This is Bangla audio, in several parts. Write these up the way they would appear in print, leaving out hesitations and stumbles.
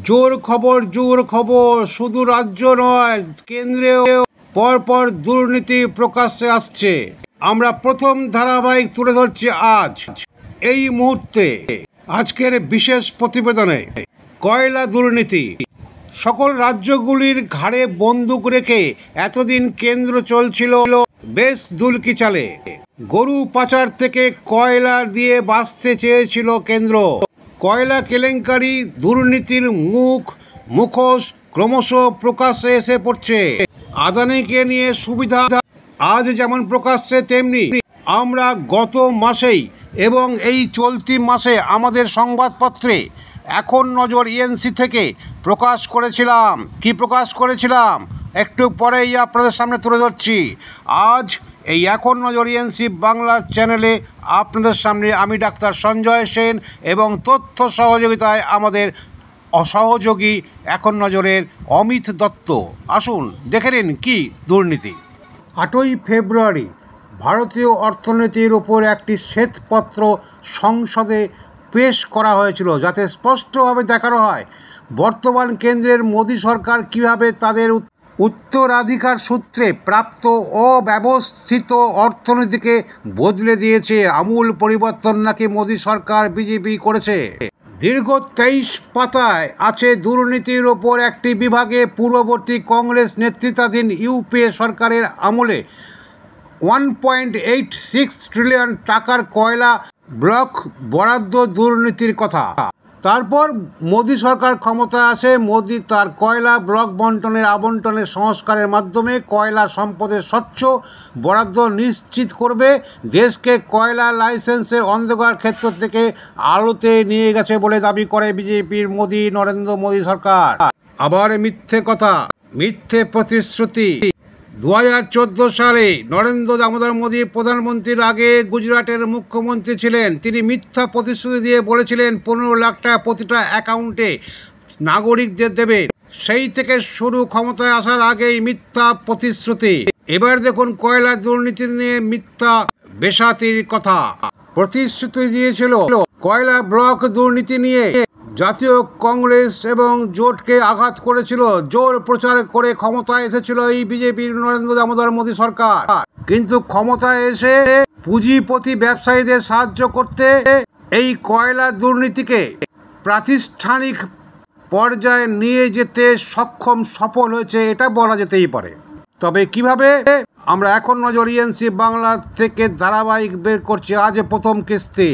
জোর খবর শুধু রাজ্য নয়, কেন্দ্রেও পরপর দুর্নীতি প্রকাশ্যে আসছে। আমরা প্রথম ধারাবাহিক তুলে ধরছি আজ এই মুহূর্তে আজকের বিশেষ প্রতিবেদনে কয়লা দুর্নীতি। সকল রাজ্যগুলির ঘাড়ে বন্দুক রেখে এতদিন কেন্দ্র চলছিল বেশ দুলকি চালে। গরু পাচার থেকে কয়লা দিয়ে বাঁচতে চেয়েছিল কেন্দ্র। কয়লা কেলেঙ্কারি দুর্নীতির মুখোশ ক্রমশ প্রকাশ্যে এসে পড়ছে। আদানিকে নিয়ে সুবিধা আজ যেমন প্রকাশ্যে, তেমনি আমরা গত মাসেই এবং এই চলতি মাসে আমাদের সংবাদপত্রে এখন নজর ইএনসি থেকে প্রকাশ করেছিলাম একটু পরেই আপনাদের সামনে তুলে ধরছি। আজ এই এখন নজর ইএনসি বাংলা চ্যানেলে আপনাদের সামনে আমি ডাক্তার সঞ্জয় সেন এবং তথ্য সহযোগিতায় আমাদের সহযোগী এখন নজরের অমিত দত্ত। আসুন দেখে নিন কী দুর্নীতি। 8ই ফেব্রুয়ারি ভারতীয় অর্থনীতির ওপর একটি শ্বেতপত্র সংসদে পেশ করা হয়েছিল, যাতে স্পষ্টভাবে দেখানো হয় বর্তমান কেন্দ্রের মোদী সরকার কীভাবে তাদের উত্তরাধিকার সূত্রে প্রাপ্ত অব্যবস্থিত অর্থনীতিকে বদলে দিয়েছে। আমূল পরিবর্তন নাকি মোদী সরকার বিজেপি করেছে। দীর্ঘ 23 পাতায় আছে দুর্নীতির ওপর একটি বিভাগে পূর্ববর্তী কংগ্রেস নেতৃত্বাধীন ইউপিএ সরকারের আমলে 1.86 ট্রিলিয়ন টাকার কয়লা ব্লক বরাদ্দ দুর্নীতির কথা। তারপর মোদী সরকার ক্ষমতায় আসে। মোদী তার কয়লা ব্লক আবন্টনের সংস্কারের মাধ্যমে কয়লা সম্পদের স্বচ্ছ বরাদ্দ নিশ্চিত করবে। দেশকে কয়লা লাইসেন্সের অন্ধকার ক্ষেত্র থেকে আলোতে নিয়ে গেছে বলে দাবি করে বিজেপির নরেন্দ্র মোদী সরকার। আবার মিথ্যে কথা, মিথ্যে প্রতিশ্রুতি। 2014 সালে নরেন্দ্র দামোদর মোদী প্রধানমন্ত্রীর আগে গুজরাটের মুখ্যমন্ত্রী ছিলেন। তিনি মিথ্যা প্রতিশ্রুতি দিয়ে বলেছিলেন 15 লাখ টাকা প্রতিটা অ্যাকাউন্টে নাগরিকদের দেবেন। সেই থেকে শুরু ক্ষমতায় আসার আগেই মিথ্যা প্রতিশ্রুতি। এবার দেখুন কয়লা দুর্নীতি নিয়ে মিথ্যা বেসাতির কথা। প্রতিশ্রুতি দিয়েছিল কয়লা ব্লক দুর্নীতি নিয়ে। জাতীয় কংগ্রেস এবং জোটকে আঘাত করেছিল। জোর প্রচার করে ক্ষমতায় এসেছিল এই বিজেপির নরেন্দ্র দামোদর মোদী সরকার। কিন্তু ক্ষমতায় এসে পুঁজিপতি ব্যবসায়ীদের সাহায্য করতে এই কয়লা দুর্নীতিকে প্রাতিষ্ঠানিক পর্যায়ে নিয়ে যেতে সফল হয়েছে, এটা বলা যেতেই পারে। তবে কিভাবে? আমরা এখন নজর ইএনসি বাংলা থেকে ধারাবাহিক বের করছি আজ প্রথম কিস্তি।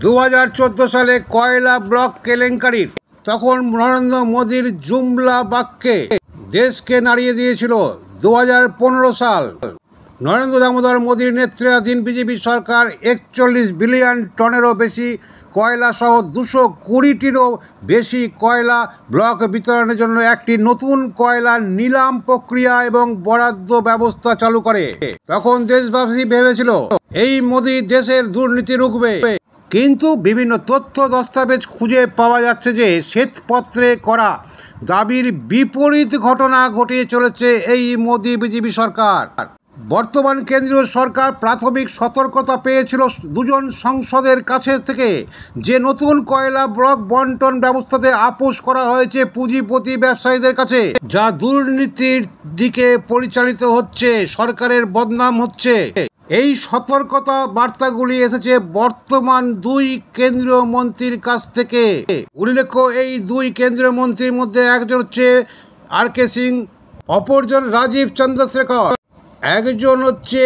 2014 সালে কয়লা ব্লক কেলেঙ্কারির তখন নরেন্দ্র মোদীর জুমলা বাক্যে দেশকে নাড়িয়ে দিয়েছিল। 2015 সাল নরেন্দ্র দামোদর মোদীর নেতৃত্বাধীন বিজেপি সরকার 41 বিলিয়ন টনেরও বেশি কয়লা সহ 220টিরও বেশি কয়লা ব্লক বিতরণের জন্য একটি নতুন কয়লা নিলাম প্রক্রিয়া এবং বরাদ্দ ব্যবস্থা চালু করে। তখন দেশবাসী ভেবেছিল এই মোদী দেশের দুর্নীতি রুখবে। কিন্তু বিভিন্ন তথ্য দস্তাবেজ খুঁজে পাওয়া যাচ্ছে যে শ্বেতপত্রে করা দাবির বিপরীত ঘটনা ঘটিয়ে চলেছে এই মোদী বিজেপি সরকার। বর্তমান কেন্দ্রীয় সরকার প্রাথমিক সতর্কতা পেয়েছিল দুজন সংসদের কাছে থেকে যে নতুন কয়লা ব্লক বন্টন ব্যবস্থাতে আপোষ করা হয়েছে পুঁজিপতি ব্যবসায়ীদের কাছে, যা দুর্নীতির দিকে পরিচালিত হচ্ছে, সরকারের বদনাম হচ্ছে। এই সতর্কতা বার্তাগুলি এসেছে বর্তমান 2 কেন্দ্রীয় মন্ত্রীর কাছ থেকে। উল্লেখ্য, এই 2 কেন্দ্রীয় মন্ত্রীর মধ্যে একজন হচ্ছে আর.কে. সিং, অপরজন রাজীব চন্দ্রশেখর। একজন হচ্ছে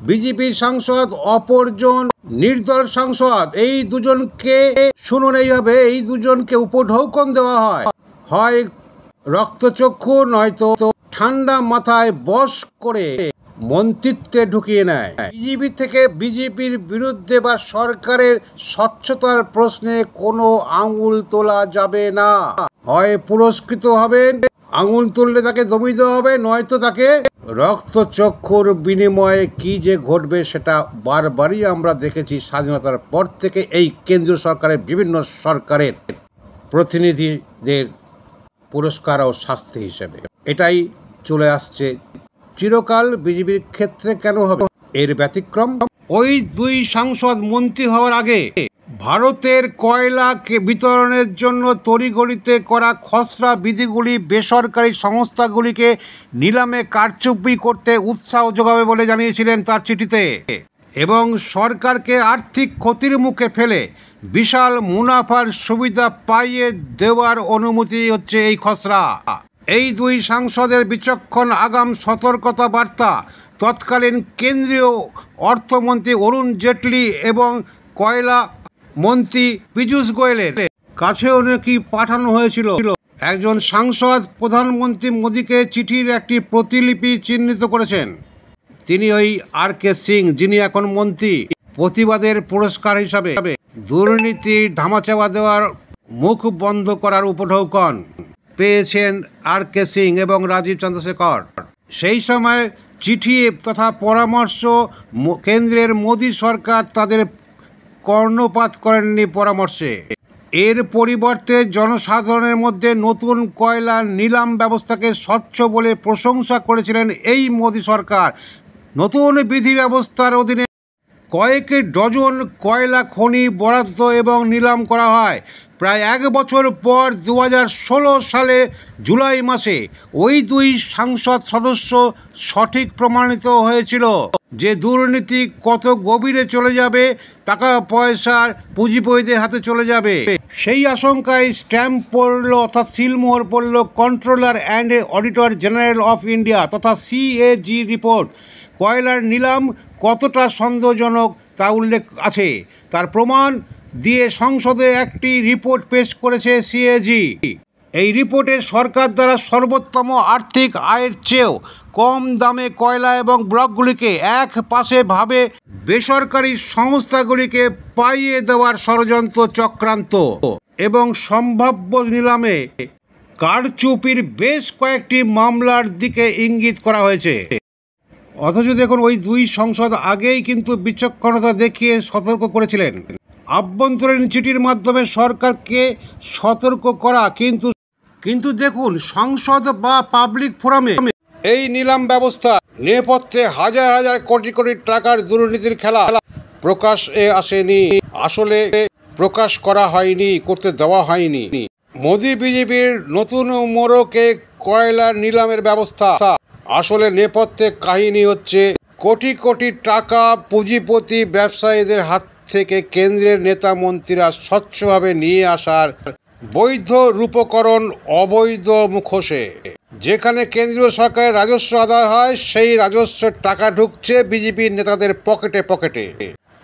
বিজেপির সাংসদ, অপরজন নির্দল সাংসদ। এই দুজনকে শুনুন, এইভাবে এই দুজনকে উপঢৌকন দেওয়া হয় রক্তচক্ষু নয়তো ঠান্ডা মাথায় বশ করে মন্ত্রিত্বে ঢুকিয়ে নেয়। বিজেপি থেকে বিজেপির বিরুদ্ধে বা সরকারের স্বচ্ছতার প্রশ্নে কোনো আঙুল তোলা যাবে না। হয় পুরস্কৃত হবেন, আঙুল তুললে তাকে দমিয়ে দেওয়া হবে, নয়তো তাকে রক্তচক্ষুর বিনিময়ে কি যে ঘটবে সেটা বারবারই আমরা দেখেছি স্বাধীনতার পর থেকে এই কেন্দ্রীয় সরকারের বিভিন্ন সরকারের প্রতিনিধিদের পুরস্কার ও শাস্তি হিসেবে। এটাই চলে আসছে চিরকাল। বিজেপির ক্ষেত্রে কেন হবে এর ব্যতিক্রম? ওই 2 সাংসদ মন্ত্রী হওয়ার আগে ভারতের কয়লা বিতরণের জন্য তড়িঘড়িতে করা খসড়া বিধিগুলি বেসরকারি সংস্থাগুলিকে নিলামে কারচুপি করতে উৎসাহ যোগাবে বলে জানিয়েছিলেন তার চিঠিতে, এবং সরকারকে আর্থিক ক্ষতির মুখে ফেলে বিশাল মুনাফার সুবিধা পাইয়ে দেওয়ার অনুমতি হচ্ছে এই খসড়া। এই দুই সাংসদের বিচক্ষণ আগাম সতর্কতা বার্তা তৎকালীন কেন্দ্রীয় অর্থমন্ত্রী অরুণ জেটলি এবং কয়লা মন্ত্রী পীযূষ গোয়েলের কাছেও নাকি পাঠানো হয়েছিল। একজন সাংসদ প্রধানমন্ত্রী মোদীকে চিঠির একটি প্রতিলিপি চিহ্নিত করেছেন। তিনি ওই আর.কে. সিং, যিনি এখন মন্ত্রী। প্রতিবাদের পুরস্কার হিসাবে দুর্নীতি ধামাচাপা দেওয়ার মুখ বন্ধ করার উপঢৌকন পেয়েছেন আর.কে. সিং এবং রাজীব চন্দ্রশেখর। সেই সময় চিঠি তথা পরামর্শ কেন্দ্রের মোদী সরকার তাদের কর্ণপাত করেননি পরামর্শে। এর পরিবর্তে জনসাধারণের মধ্যে নতুন কয়লা নিলাম ব্যবস্থাকে স্বচ্ছ বলে প্রশংসা করেছিলেন এই মোদী সরকার। নতুন বিধি ব্যবস্থার অধীনে কয়েক ডজন কয়লা খনি বরাদ্দ এবং নিলাম করা হয়। প্রায় এক বছর পর 2016 সালে জুলাই মাসে ওই দুই সংসদ সদস্য সঠিক প্রমাণিত হয়েছিল যে দুর্নীতি কত গভীরে চলে যাবে, টাকা পয়সার পুঁজিপতিদের হাতে চলে যাবে। সেই আশঙ্কায় স্ট্যাম্প পড়ল অর্থাৎ সিলমোহর পড়ল controller and auditor general of India তথা CAG রিপোর্ট। কয়লার নিলাম কতটা সন্দেহজনক তা উল্লেখ আছে। তার প্রমাণ দিয়ে সংসদে একটি রিপোর্ট পেশ করেছে CAG। এই রিপোর্টে সরকার দ্বারা সর্বোত্তম আর্থিক আয়ের চেয়েও কম দামে কয়লা এবং ব্লকগুলিকে এক পাশে ভাবে বেসরকারি সংস্থাগুলিকে পাইয়ে দেওয়ার ষড়যন্ত্র চক্রান্ত এবং সম্ভাব্য নিলামে কারচুপির বেশ কয়েকটি মামলার দিকে ইঙ্গিত করা হয়েছে। অথচ দেখুন, ওই দুই সংসদ আগেই কিন্তু বিচক্ষণতা দেখিয়ে সতর্ক করেছিলেন। আভ্যন্তরীণ চিঠির মাধ্যমে সরকারকে সতর্ক করা, কিন্তু দেখুন সংসদ বা পাবলিক ফোরামে এই নিলাম ব্যবস্থা নেপথ্যে হাজার হাজার কোটি কোটি টাকার দুর্নীতির খেলা প্রকাশে আসেনি। আসলে প্রকাশ করা হয়নি, করতে দেওয়া হয়নি। মোদি বিজেপির নতুন মোড়কে কয়লা নিলামের ব্যবস্থা, আসলে নেপথ্যে কাহিনী হচ্ছে কোটি কোটি টাকা পুঁজিপতি ব্যবসায়ীদের হাত থেকে কেন্দ্রের নেতা মন্ত্রীরা স্বচ্ছভাবে নিয়ে আসার বৈধ রূপকরণ অবৈধ মুখোশে। যেখানে কেন্দ্রীয় সরকারের রাজস্ব আদায় হয়, সেই রাজস্বের টাকা ঢুকছে বিজেপির নেতাদের পকেটে পকেটে।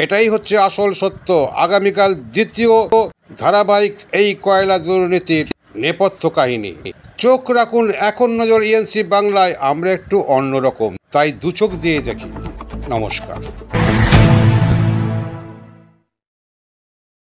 এটাই হচ্ছে আসল সত্য। আগামীকাল দ্বিতীয় ধারাবাহিক এই কয়লা দুর্নীতির নেপথ্য কাহিনী। চোখ রাখুন এখন নজর ENC বাংলায়। আমরা একটু অন্যরকম, তাই দু চোখ দিয়ে দেখি। নমস্কার।